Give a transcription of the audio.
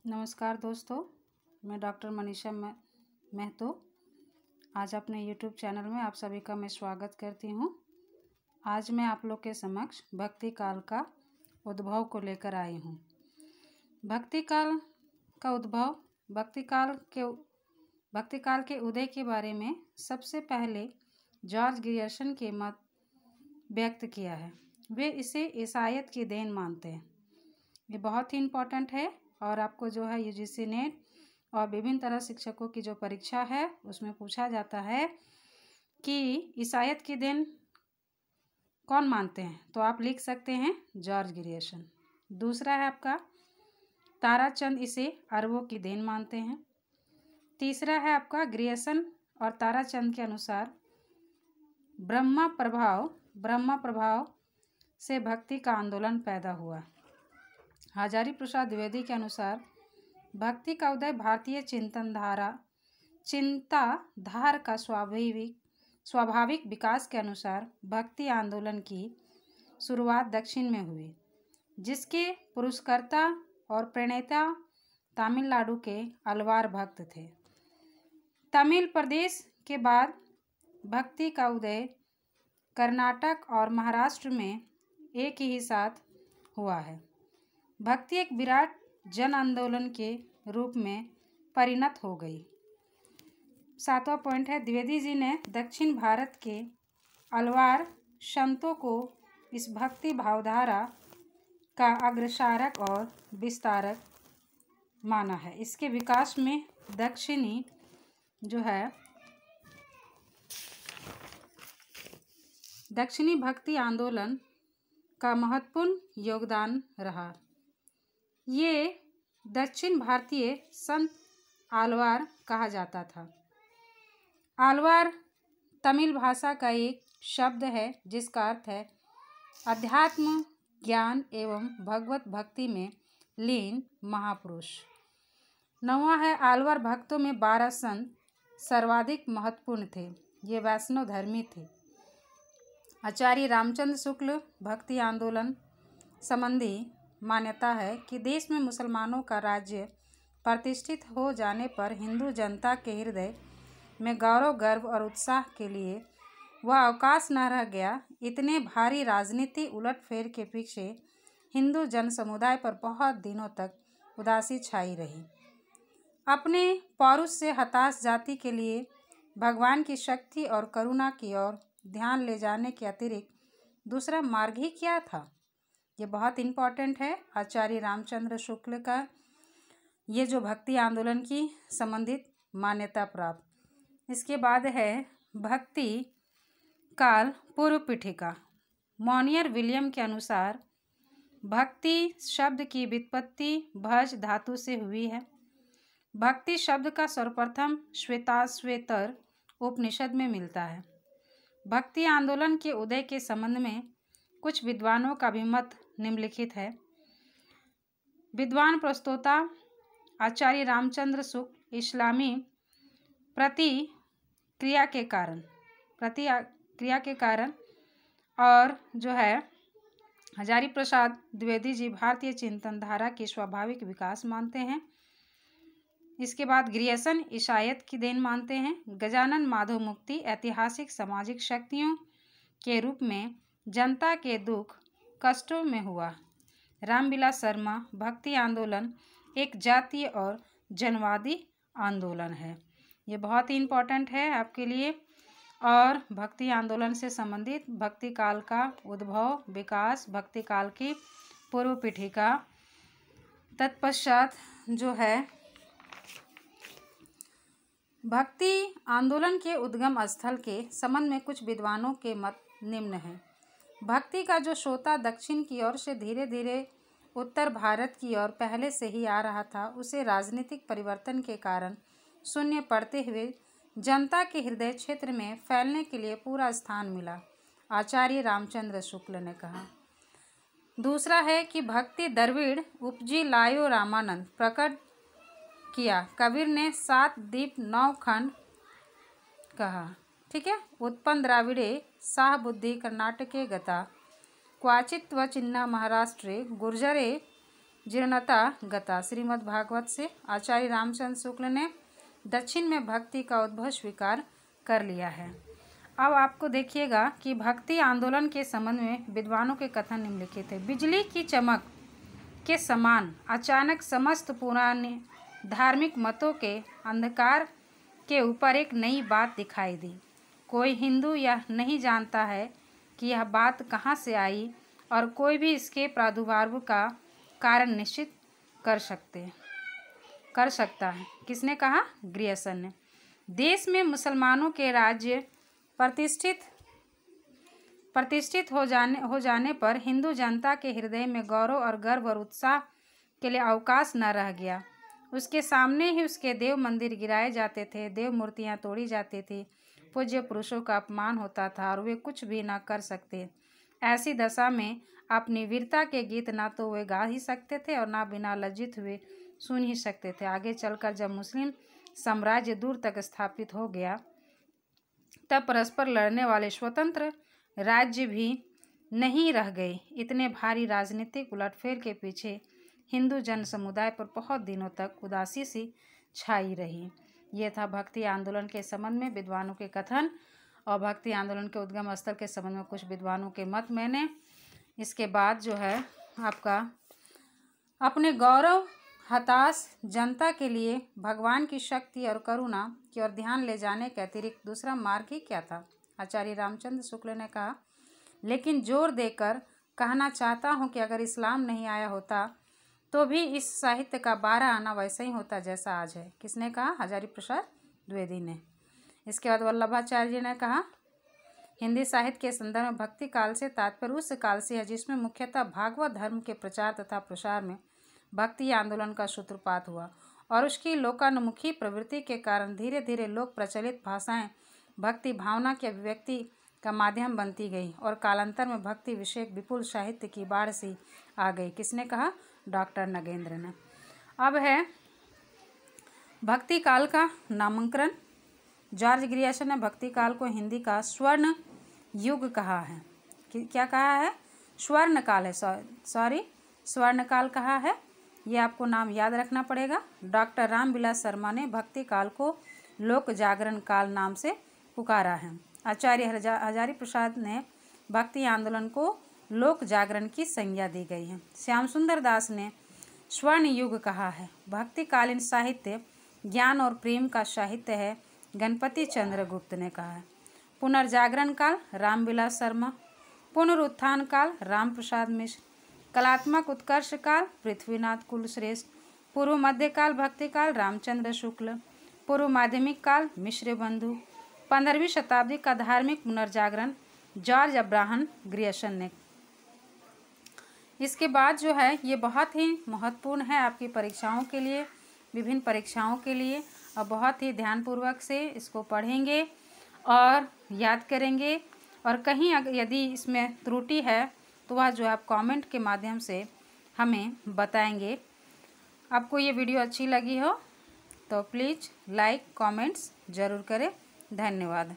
नमस्कार दोस्तों, मैं डॉक्टर मनीषा महतो आज अपने यूट्यूब चैनल में आप सभी का मैं स्वागत करती हूँ। आज मैं आप लोग के समक्ष भक्ति काल का उद्भव को लेकर आई हूँ। भक्ति काल का उद्भव भक्ति काल के उदय के बारे में सबसे पहले जॉर्ज ग्रियर्सन के मत व्यक्त किया है। वे इसे ईसाइयत की देन मानते हैं। ये बहुत ही इम्पोर्टेंट है और आपको जो है यूजीसी नेट और विभिन्न तरह शिक्षकों की जो परीक्षा है उसमें पूछा जाता है कि ईसाइयत की देन कौन मानते हैं, तो आप लिख सकते हैं जॉर्ज ग्रियर्सन। दूसरा है आपका ताराचंद इसे अरबों की देन मानते हैं। तीसरा है आपका ग्रियर्सन और ताराचंद के अनुसार ब्रह्मा प्रभाव से भक्ति का आंदोलन पैदा हुआ। हजारी प्रसाद द्विवेदी के अनुसार भक्ति का उदय भारतीय चिंताधार का स्वाभाविक विकास के अनुसार भक्ति आंदोलन की शुरुआत दक्षिण में हुई, जिसके पुरस्कर्ता और प्रणेता तमिलनाडु के अलवार भक्त थे। तमिल प्रदेश के बाद भक्ति का उदय कर्नाटक और महाराष्ट्र में एक ही साथ हुआ है। भक्ति एक विराट जन आंदोलन के रूप में परिणत हो गई। 7वां पॉइंट है, द्विवेदी जी ने दक्षिण भारत के अलवार संतों को इस भक्ति भावधारा का अग्रसारक और विस्तारक माना है। इसके विकास में दक्षिणी भक्ति आंदोलन का महत्वपूर्ण योगदान रहा। ये दक्षिण भारतीय संत आलवार कहा जाता था। आलवार तमिल भाषा का एक शब्द है जिसका अर्थ है अध्यात्म, ज्ञान एवं भगवत भक्ति में लीन महापुरुष। 9वां है, आलवार भक्तों में 12 संत सर्वाधिक महत्वपूर्ण थे। ये वैष्णव धर्मी थे। आचार्य रामचंद्र शुक्ल भक्ति आंदोलन संबंधी मान्यता है कि देश में मुसलमानों का राज्य प्रतिष्ठित हो जाने पर हिंदू जनता के हृदय में गौरव, गर्व और उत्साह के लिए वह अवकाश न रह गया। इतने भारी राजनीति उलटफेर के पीछे हिंदू जन समुदाय पर बहुत दिनों तक उदासी छाई रही। अपने पौरुष से हताश जाति के लिए भगवान की शक्ति और करुणा की ओर ध्यान ले जाने के अतिरिक्त दूसरा मार्ग ही क्या था? ये बहुत इम्पोर्टेंट है। आचार्य रामचंद्र शुक्ल का ये जो भक्ति आंदोलन की संबंधित मान्यता प्राप्त। इसके बाद है भक्ति काल पूर्व पीठिका। मॉनियर विलियम के अनुसार भक्ति शब्द की व्युत्पत्ति भज धातु से हुई है। भक्ति शब्द का सर्वप्रथम श्वेताश्वेतर उपनिषद में मिलता है। भक्ति आंदोलन के उदय के संबंध में कुछ विद्वानों का भी मत निम्नलिखित है। विद्वान प्रस्तोता आचार्य रामचंद्र शुक्ल इस्लामी प्रतिक्रिया के कारण और जो है हजारी प्रसाद द्विवेदी जी भारतीय चिंतन धारा की स्वाभाविक विकास मानते हैं। इसके बाद ग्रियर्सन ईसाइयत की देन मानते हैं। गजानन माधव मुक्ति ऐतिहासिक सामाजिक शक्तियों के रूप में जनता के दुख कष्टों में हुआ। रामविलास शर्मा भक्ति आंदोलन एक जातीय और जनवादी आंदोलन है। ये बहुत ही इम्पोर्टेंट है आपके लिए। और भक्ति आंदोलन से संबंधित भक्ति काल का उद्भव, विकास, भक्ति काल की पूर्व पीठिका, तत्पश्चात जो है भक्ति आंदोलन के उद्गम स्थल के संबंध में कुछ विद्वानों के मत निम्न हैं। भक्ति का जो श्रोता दक्षिण की ओर से धीरे धीरे उत्तर भारत की ओर पहले से ही आ रहा था, उसे राजनीतिक परिवर्तन के कारण शून्य पड़ते हुए जनता के हृदय क्षेत्र में फैलने के लिए पूरा स्थान मिला, आचार्य रामचंद्र शुक्ल ने कहा। दूसरा है कि भक्ति द्रविड़ उपजी लायो रामानंद प्रकट किया। कबीर ने 7 दीप 9 खंड कहा। ठीक है। उत्पन्न द्राविड़े साह बुद्धि कर्नाटके गता क्वाचित व चिन्ह महाराष्ट्रे गुर्जरे जीर्णता गता श्रीमद् भागवत से। आचार्य रामचंद्र शुक्ल ने दक्षिण में भक्ति का उद्भव स्वीकार कर लिया है। अब आपको देखिएगा कि भक्ति आंदोलन के संबंध में विद्वानों के कथन निम्नलिखित है। बिजली की चमक के समान अचानक समस्त पुराने धार्मिक मतों के अंधकार के ऊपर एक नई बात दिखाई दी। कोई हिंदू यह नहीं जानता है कि यह बात कहाँ से आई और कोई भी इसके प्रादुर्भाव का कारण निश्चित कर सकता है। किसने कहा? ग्रियर्सन ने। देश में मुसलमानों के राज्य प्रतिष्ठित हो जाने पर हिंदू जनता के हृदय में गौरव और गर्व और उत्साह के लिए अवकाश न रह गया। उसके सामने ही उसके देव मंदिर गिराए जाते थे, देव मूर्तियाँ तोड़ी जाती थी, पूज्य पुरुषों का अपमान होता था और वे कुछ भी न कर सकते। ऐसी दशा में अपनी वीरता के गीत ना तो वे गा ही सकते थे और ना बिना लज्जित हुए सुन ही सकते थे। आगे चलकर जब मुस्लिम साम्राज्य दूर तक स्थापित हो गया तब परस्पर लड़ने वाले स्वतंत्र राज्य भी नहीं रह गए। इतने भारी राजनीतिक उलटफेर के पीछे हिंदू जन समुदाय पर बहुत दिनों तक उदासी सी छाई रही। ये था भक्ति आंदोलन के संबंध में विद्वानों के कथन और भक्ति आंदोलन के उद्गम स्थल के संबंध में कुछ विद्वानों के मत मैंने। इसके बाद जो है आपका अपने गौरव हताश जनता के लिए भगवान की शक्ति और करुणा की ओर ध्यान ले जाने के अतिरिक्त दूसरा मार्ग ही क्या था? आचार्य रामचंद्र शुक्ल ने कहा, लेकिन जोर देकर कहना चाहता हूँ कि अगर इस्लाम नहीं आया होता तो भी इस साहित्य का 12 आना वैसा ही होता जैसा आज है। किसने कहा? हजारी प्रसाद द्विवेदी ने। इसके बाद वल्लभाचार्य जी ने कहा, हिंदी साहित्य के संदर्भ में भक्ति काल से तात्पर्य उस काल से है जिसमें मुख्यतः भागवत धर्म के प्रचार तथा प्रसार में भक्ति आंदोलन का सूत्रपात हुआ और उसकी लोकानुमुखी प्रवृत्ति के कारण धीरे धीरे लोक प्रचलित भाषाएं भक्ति भावना की अभिव्यक्ति का माध्यम बनती गई और कालांतर में भक्ति विषयक विपुल साहित्य की बाढ़ सी आ गई। किसने कहा? डॉक्टर नगेंद्र ने। अब है भक्ति काल का नामकरण। जॉर्ज ग्रियर्सन ने भक्ति काल को हिंदी का स्वर्ण युग कहा है। क्या कहा है? स्वर्ण काल है, स्वर्ण काल कहा है। ये आपको नाम याद रखना पड़ेगा। डॉक्टर रामविलास शर्मा ने भक्ति काल को लोक जागरण काल नाम से पुकारा है। आचार्य हजारी प्रसाद ने भक्ति आंदोलन को लोक जागरण की संज्ञा दी गई है। श्याम सुंदर दास ने स्वर्ण युग कहा है। भक्तिकालीन साहित्य ज्ञान और प्रेम का साहित्य है, गणपति चंद्र गुप्त ने कहा है। पुनर्जागरण काल रामविलास शर्मा, पुनरुत्थान काल राम प्रसाद मिश्र, कलात्मक उत्कर्ष काल पृथ्वीनाथ कुलश्रेष्ठ, पूर्व मध्यकाल भक्ति काल रामचंद्र शुक्ल, पूर्व माध्यमिक काल मिश्र बंधु, 15वीं शताब्दी का धार्मिक पुनर्जागरण जॉर्ज अब्राहम ग्रियर्सन ने। इसके बाद जो है ये बहुत ही महत्वपूर्ण है आपकी परीक्षाओं के लिए, विभिन्न परीक्षाओं के लिए, और बहुत ही ध्यानपूर्वक से इसको पढ़ेंगे और याद करेंगे। और कहीं यदि इसमें त्रुटि है तो वह जो आप कमेंट के माध्यम से हमें बताएंगे। आपको ये वीडियो अच्छी लगी हो तो प्लीज़ लाइक कमेंट्स ज़रूर करें। धन्यवाद।